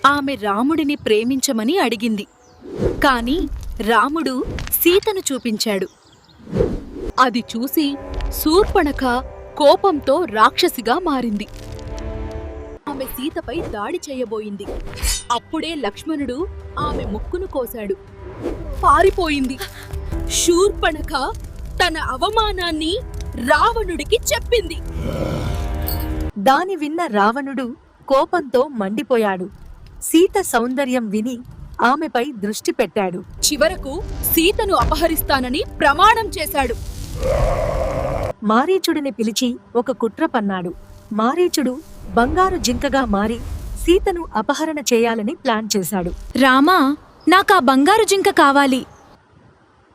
ఆమె రాముడిని ప్రేమించమని అడిగింది. కాని రాముడు సీతను చూపించాడు. అది చూసి శూర్పణఖ కోపంతో రాక్షసిగా మారింది. ఆమె సీతపై దాడి చేయబోయింది. అప్పుడే లక్ష్మణుడు ఆమె ముక్కును కోశాడు. పారిపోయింది. శూర్పణఖ తన అవమానాన్ని రావణుడికి చెప్పింది. దాని విన్న రావణుడు కోపంతో మండిపోయాడు. సీత సౌందర్యం విని ఆమెపై దృష్టి పెట్టాడు. చివరకు సీతను అపహరిస్తానని ప్రమాణం చేశాడు. మారీచుడిని పిలిచి ఒక కుట్ర పన్నాడు. మారీచుడు బంగారు జింకగా మారి సీతను అపహరణ చేయాలని ప్లాన్ చేశాడు. రామా, నాకా బంగారు జింక కావాలి.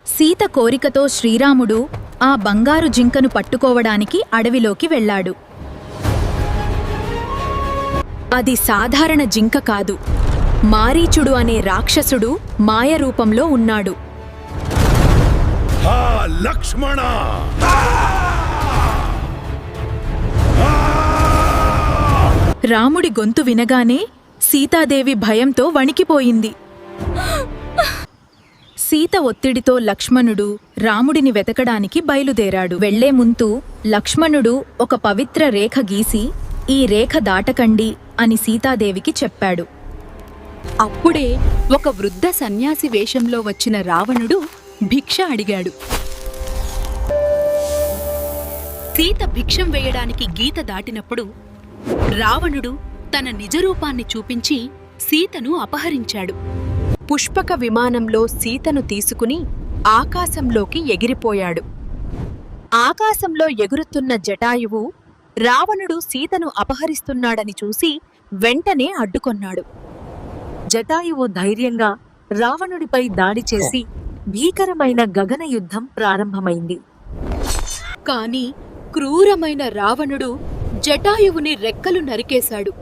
సీత కోరికతో శ్రీరాముడు ఆ బంగారు జింకను పట్టుకోవడానికి అడవిలోకి వెళ్ళాడు. అది సాధారణ జింక కాదు. మారీచుడు అనే రాక్షసుడు మాయరూపంలో ఉన్నాడు. లక్ష్మణ! రాముడి గొంతు వినగానే సీతాదేవి భయంతో వణికిపోయింది. సీత ఒత్తిడితో లక్ష్మణుడు రాముడిని వెతకడానికి బయలుదేరాడు. వెళ్లే ముందు లక్ష్మణుడు ఒక పవిత్ర రేఖ గీసి, ఈ రేఖ దాటకండి అని సీతాదేవికి చెప్పాడు. అప్పుడే ఒక వృద్ధ సన్యాసి వేషంలో వచ్చిన రావణుడు భిక్ష అడిగాడు. సీత భిక్షం వేయడానికి గీత దాటినప్పుడు రావణుడు తన నిజరూపాన్ని చూపించి సీతను అపహరించాడు. పుష్పక విమానంలో సీతను తీసుకుని ఆకాశంలోకి ఎగిరిపోయాడు. ఆకాశంలో ఎగురుతున్న జటాయువు రావణుడు సీతను అపహరిస్తున్నాడని చూసి వెంటనే అడ్డుకొన్నాడు. జటాయువు ధైర్యంగా రావణుడిపై దాడి చేసి భీకరమైన గగన యుద్ధం ప్రారంభమైంది. కాని క్రూరమైన రావణుడు జటాయువుని రెక్కలు నరికేశాడు.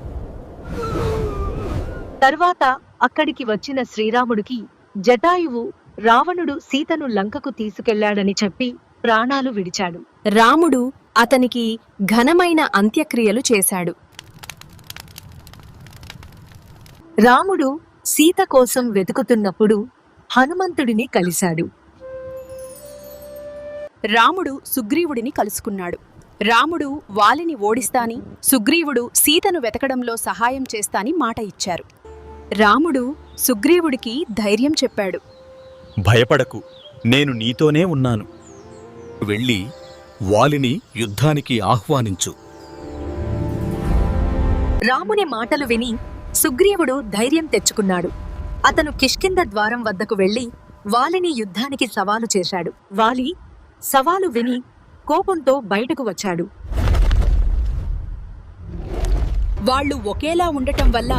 తర్వాత అక్కడికి వచ్చిన శ్రీరాముడికి జటాయువు రావణుడు సీతను లంకకు తీసుకెళ్లాడని చెప్పి ప్రాణాలు విడిచాడు. రాముడు అతనికి ఘనమైన అంత్యక్రియలు చేశాడు. రాముడు సీత కోసం వెతుకుతున్నప్పుడు హనుమంతుడిని కలిశాడు. రాముడు సుగ్రీవుడిని కలుసుకున్నాడు. రాముడు వాలిని ఓడిస్తాని, సుగ్రీవుడు సీతను వెతకడంలో సహాయం చేస్తాని మాట ఇచ్చారు. రాముడు సుగ్రీవుడికి ధైర్యం చెప్పాడు. భయపడకు, నేను నీతోనే ఉన్నాను. వెళ్ళి వాలిని యుద్ధానికి ఆహ్వానించు. రాముని మాటలు విని సుగ్రీవుడు ధైర్యం తెచ్చుకున్నాడు. అతను కిష్కింద ద్వారం వద్దకు వెళ్లి వాలిని యుద్ధానికి సవాలు చేశాడు. వాలి సవాలు విని కోపంతో బయటకు వచ్చాడు. వాళ్లు ఒకేలా ఉండటం వల్ల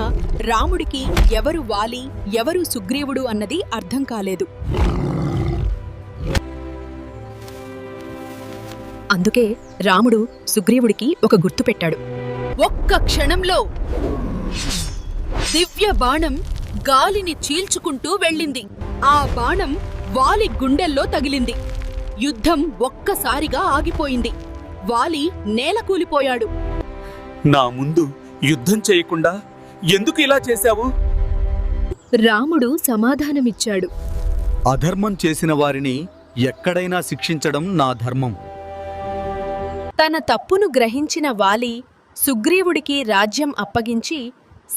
రాముడికి ఎవరు వాలి, ఎవరు సుగ్రీవుడు అన్నది అర్థం కాలేదు. అందుకే రాముడు సుగ్రీవుడికి ఒక గుర్తు పెట్టాడు. ఒక్క క్షణంలో దివ్య బాణం గాలిని చీల్చుకుంటూ వెళ్ళింది. ఆ బాణం వాలి గుండెల్లో తగిలింది. యుద్ధం ఒక్కసారిగా ఆగిపోయింది. వాలి నేలకూలిపోయాడు. నా ముందు యుద్ధం చేయకుండా ఎందుకు ఇలా చేశావు? రాముడు సమాధానమిచ్చాడు. అధర్మం చేసిన వారిని ఎక్కడైనా శిక్షించడం నా ధర్మం. తన తప్పును గ్రహించిన వాలి సుగ్రీవుడికి రాజ్యం అప్పగించి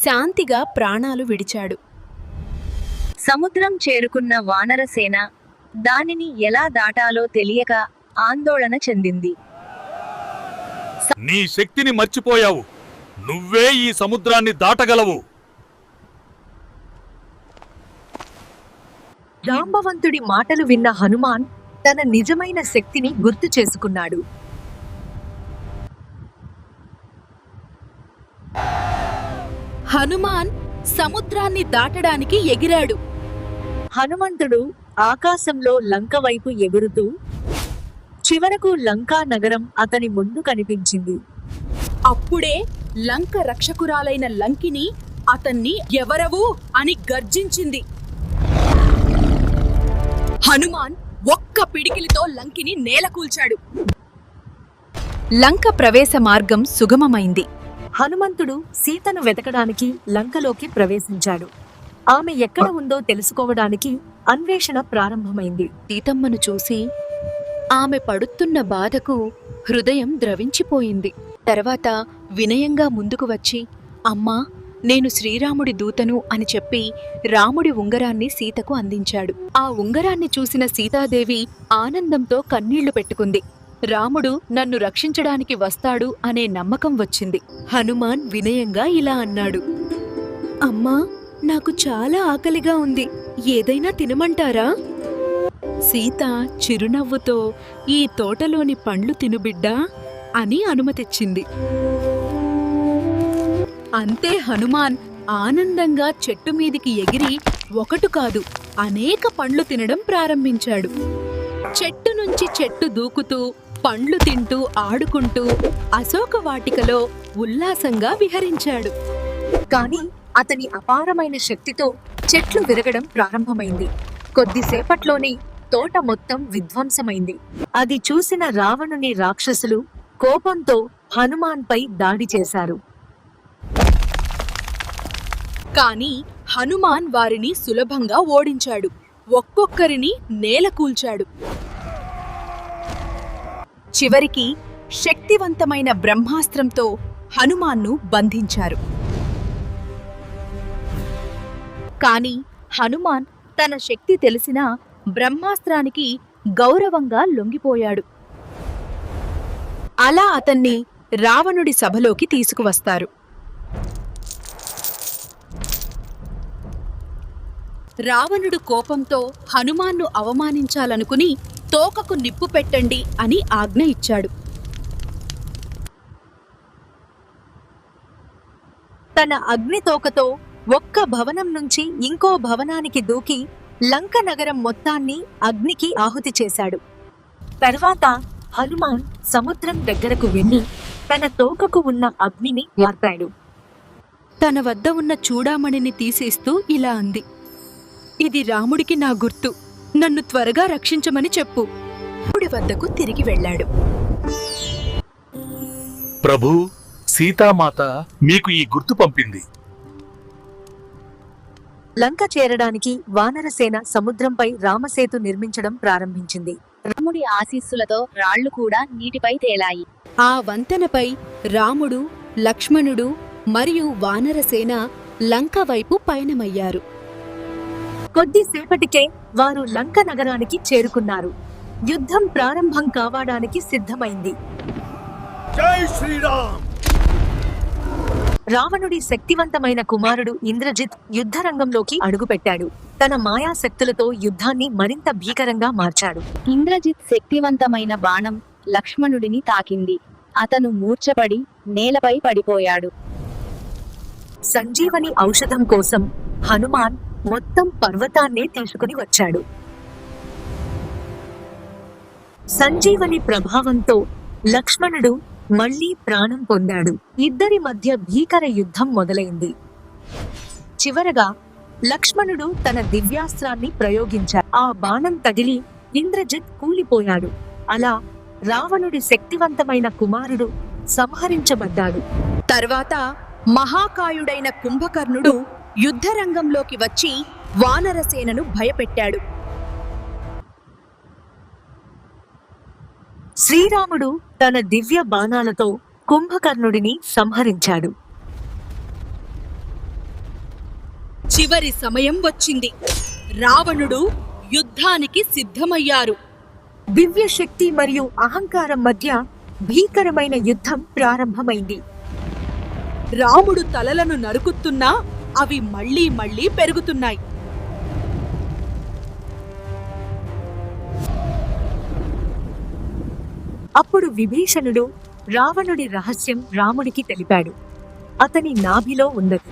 శాంతిగా ప్రాణాలు విడిచాడు. సముద్రం చేరుకున్న వానరసేన దానిని ఎలా దాటాలో తెలియక ఆందోళన చెందింది. నీ శక్తిని మర్చిపోయావు. నువ్వే ఈ సముద్రాన్ని దాటగలవు. జాంబవంతుడి మాటలు విన్న హనుమాన్ తన నిజమైన శక్తిని గుర్తు చేసుకున్నాడు. హనుమాన్ సముద్రాన్ని దాటడానికి ఎగిరాడు. హనుమంతుడు ఆకాశంలో లంక వైపు ఎగురుతూ చివరకు లంకా నగరం అతని ముందు కనిపించింది. అప్పుడే లంక రక్షకురాలైన లంకిని అతన్ని ఎవరవు అని గర్జించింది. హనుమాన్ ఒక్క పిడికిలితో లంకిని నేలకూల్చాడు. లంక ప్రవేశ మార్గం సుగమమైంది. హనుమంతుడు సీతను వెతకడానికి లంకలోకి ప్రవేశించాడు. ఆమె ఎక్కడ ఉందో తెలుసుకోవడానికి అన్వేషణ ప్రారంభమైంది. సీతమ్మను చూసి ఆమె పడుతున్న బాధకు హృదయం ద్రవించిపోయింది. తర్వాత వినయంగా ముందుకు వచ్చి, అమ్మా, నేను శ్రీరాముడి దూతను అని చెప్పి రాముడి ఉంగరాన్ని సీతకు అందించాడు. ఆ ఉంగరాన్ని చూసిన సీతాదేవి ఆనందంతో కన్నీళ్లు పెట్టుకుంది. రాముడు నన్ను రక్షించడానికి వస్తాడు అనే నమ్మకం వచ్చింది. హనుమాన్ వినయంగా ఇలా అన్నాడు, అమ్మా, నాకు చాలా ఆకలిగా ఉంది, ఏదైనా తినమంటారా? సీత చిరునవ్వుతో, ఈ తోటలోని పండ్లు తినుబిడ్డా అని అనుమతిచ్చింది. అంతే హనుమాన్ ఆనందంగా చెట్టు మీదికి ఎగిరి ఒకటి కాదు అనేక పండ్లు తినడం ప్రారంభించాడు. చెట్టు నుంచి చెట్టు దూకుతూ పండ్లు తింటూ ఆడుకుంటూ అశోక వాటికలో ఉల్లాసంగా విహరించాడు. కాని అతని అపారమైన శక్తితో చెట్లు విరగడం ప్రారంభమైంది. కొద్దిసేపట్లోనే తోట మొత్తం విధ్వంసమైంది. అది చూసిన రావణుని రాక్షసులు కోపంతో హనుమాన్పై దాడి చేశారు. కాని హనుమాన్ వారిని సులభంగా ఓడించాడు. ఒక్కొక్కరిని నేలకూల్చాడు. చివరికి శక్తివంతమైన బ్రహ్మాస్త్రంతో హనుమాన్ను బంధించారు. కాని హనుమాన్ తన శక్తి తెలిసినా బ్రహ్మాస్త్రానికి గౌరవంగా లొంగిపోయాడు. అలా అతన్ని రావణుడి సభలోకి తీసుకువస్తారు. రావణుడు కోపంతో హనుమాన్ను అవమానించాలనుకుని తోకకు నిప్పు పెట్టండి అని ఆజ్ఞ ఇచ్చాడు. తన అగ్నితోకతో ఒక్క భవనం నుంచి ఇంకో భవనానికి దూకి లంక నగరం మొత్తాన్ని అగ్నికి ఆహుతి చేశాడు. తర్వాత హనుమాన్ సముద్రం దగ్గరకు వెళ్లి తన తోకకు ఉన్న అగ్నిని ఆర్పాడు. తన వద్ద ఉన్న చూడామణిని తీసేస్తూ ఇలా అంది, ఇది రాముడికి నా గుర్తు, నన్ను త్వరగా రక్షించమని చెప్పు. రాముడి వద్దకు తిరిగి వెళ్ళాడు. ప్రభూ, సీతామాత మీకు ఈ గుర్తు పంపింది. లంక చేరడానికి వానరసేన సముద్రంపై రామసేతు నిర్మించడం ప్రారంభించింది. రాముడి ఆశీస్సులతో రాళ్లు కూడా నీటిపై తేలాయి. ఆ వంతెనపై రాముడు, లక్ష్మణుడు మరియు వానరసేన లంక వైపు పయనమయ్యారు. కొద్దిసేపటికే వారు లంక నగరానికి చేరుకున్నారు. యుద్ధం ప్రారంభం కావడానికి సిద్ధమైంది. జై శ్రీరామ్! రావణుడి శక్తివంతమైన కుమారుడు ఇంద్రజిత్ యుద్ధరంగంలోకి అడుగుపెట్టాడు. తన మాయాశక్తులతో యుద్ధాన్ని మరింత భీకరంగా మార్చాడు. ఇంద్రజిత్ శక్తివంతమైన బాణం లక్ష్మణుడిని తాకింది. అతను మూర్ఛపడి నేలపై పడిపోయాడు. సంజీవని ఔషధం కోసం హనుమాన్ మొత్తం పర్వతాన్నే తీసుకుని వచ్చాడు. సంజీవని ప్రభావంతో లక్ష్మణుడు మళ్లీ ప్రాణం పొందాడు. ఇద్దరి మధ్య భీకర యుద్ధం మొదలైంది. చివరగా లక్ష్మణుడు తన దివ్యాస్త్రాన్ని ప్రయోగించాడు. ఆ బాణం తగిలి ఇంద్రజిత్ కూలిపోయాడు. అలా రావణుడి శక్తివంతమైన కుమారుడు సంహరించబడ్డాడు. తర్వాత మహాకాయుడైన కుంభకర్ణుడు యుద్ధరంగంలోకి వచ్చి వానరసేనను భయపెట్టాడు. శ్రీరాముడు తన దివ్య బాణాలతో కుంభకర్ణుడిని సంహరించాడు. చివరి సమయం వచ్చింది. రావణుడు యుద్ధానికి సిద్ధమయ్యారు. దివ్య శక్తి మరియు అహంకారం మధ్య భీకరమైన యుద్ధం ప్రారంభమైంది. రాముడు తలలను నరుకుతున్నా అవి మళ్లీ మళ్లీ పెరుగుతున్నాయి. అప్పుడు విభీషణుడు రావణుడి రహస్యం రాముడికి తెలిపాడు. అతని నాభిలో ఉన్నది.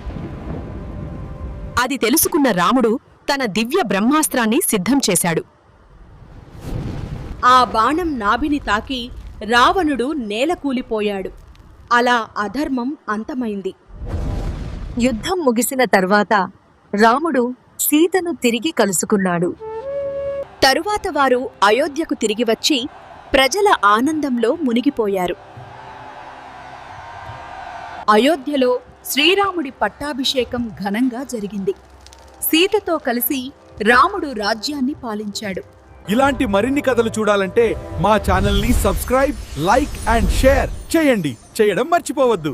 అది తెలుసుకున్న రాముడు తన దివ్య బ్రహ్మాస్త్రాన్ని సిద్ధం చేశాడు. ఆ బాణం నాభిని తాకి రావణుడు నేలకూలిపోయాడు. అలా అధర్మం అంతమైంది. యుద్ధం ముగిసిన తర్వాత రాముడు సీతను తిరిగి కలుసుకున్నాడు. తరువాత వారు అయోధ్యకు తిరిగి వచ్చి ప్రజల ఆనందంలో మునిగిపోయారు. అయోధ్యలో శ్రీరాముడి పట్టాభిషేకం ఘనంగా జరిగింది. సీతతో కలిసి రాముడు రాజ్యాన్ని పాలించాడు. ఇలాంటి మరిన్ని కథలు చూడాలంటే మా ఛానల్ని సబ్స్క్రైబ్, లైక్ అండ్ షేర్ చేయడం మర్చిపోవద్దు.